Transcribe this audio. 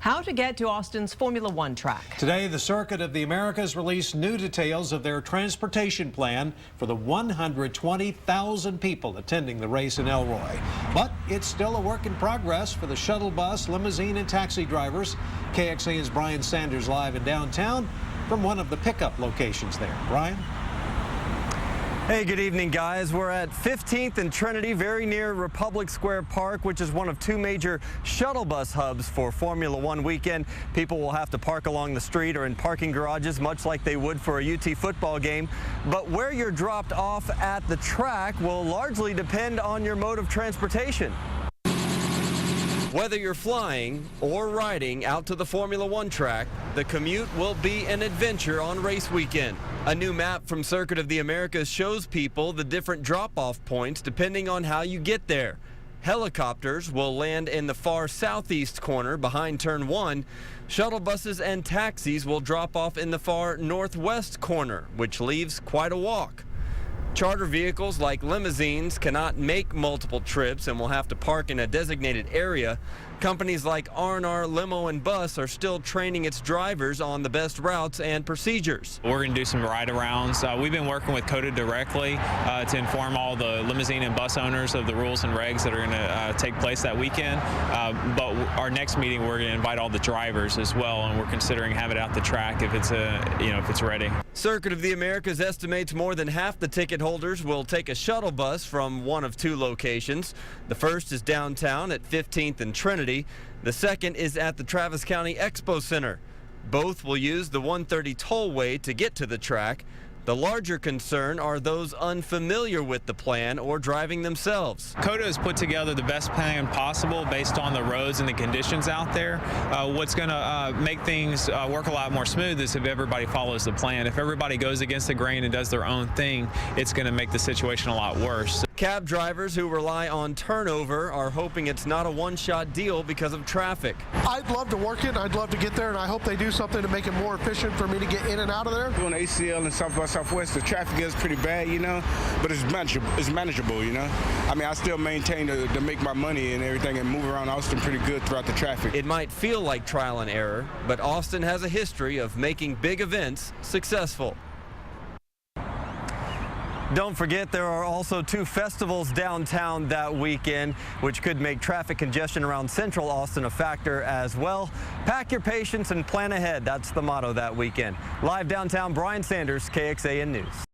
how to get to Austin's Formula One track. Today, the Circuit of the Americas released new details of their transportation plan for the 120,000 people attending the race in Elroy. But it's still a work in progress for the shuttle bus, limousine, and taxi drivers. KXAN's Brian Sanders live in downtown from one of the pickup locations there. Brian? Hey, good evening, guys. We're at 15th and Trinity, very near Republic Square Park, which is one of two major shuttle bus hubs for Formula One weekend. People will have to park along the street or in parking garages, much like they would for a UT football game. But where you're dropped off at the track will largely depend on your mode of transportation. Whether you're flying or riding out to the Formula One track, the commute will be an adventure on race weekend. A new map from Circuit of the Americas shows people the different drop-off points depending on how you get there. Helicopters will land in the far southeast corner behind Turn 1. Shuttle buses and taxis will drop off in the far northwest corner, which leaves quite a walk. Charter vehicles like limousines cannot make multiple trips and will have to park in a designated area. Companies like R&R Limo and Bus are still training its drivers on the best routes and procedures. We're going to do some ride-arounds. We've been working with COTA directly to inform all the limousine and bus owners of the rules and regs that are going to take place that weekend. But our next meeting, we're going to invite all the drivers as well, and we're considering having it out the track if it's if it's ready. Circuit of the Americas estimates more than half the ticket holders will take a shuttle bus from one of two locations. The first is downtown at 15th and Trinity. The second is at the Travis County Expo Center. Both will use the 130 tollway to get to the track. The larger concern are those unfamiliar with the plan or driving themselves. COTA has put together the best plan possible based on the roads and the conditions out there. What's going to make things work a lot more smooth is if everybody follows the plan. If everybody goes against the grain and does their own thing, it's going to make the situation a lot worse. Cab drivers who rely on turnover are hoping it's not a one-shot deal because of traffic. I'd love to work it. I'd love to get there, and I hope they do something to make it more efficient for me to get in and out of there. Doing ACL and South by Southwest, the traffic is pretty bad, but it's manageable, I mean, I still maintain to make my money and everything and move around Austin pretty good throughout the traffic. It might feel like trial and error, but Austin has a history of making big events successful. Don't forget, there are also two festivals downtown that weekend, which could make traffic congestion around central Austin a factor as well. Pack your patience and plan ahead. That's the motto that weekend. Live downtown, Brian Sanders, KXAN News.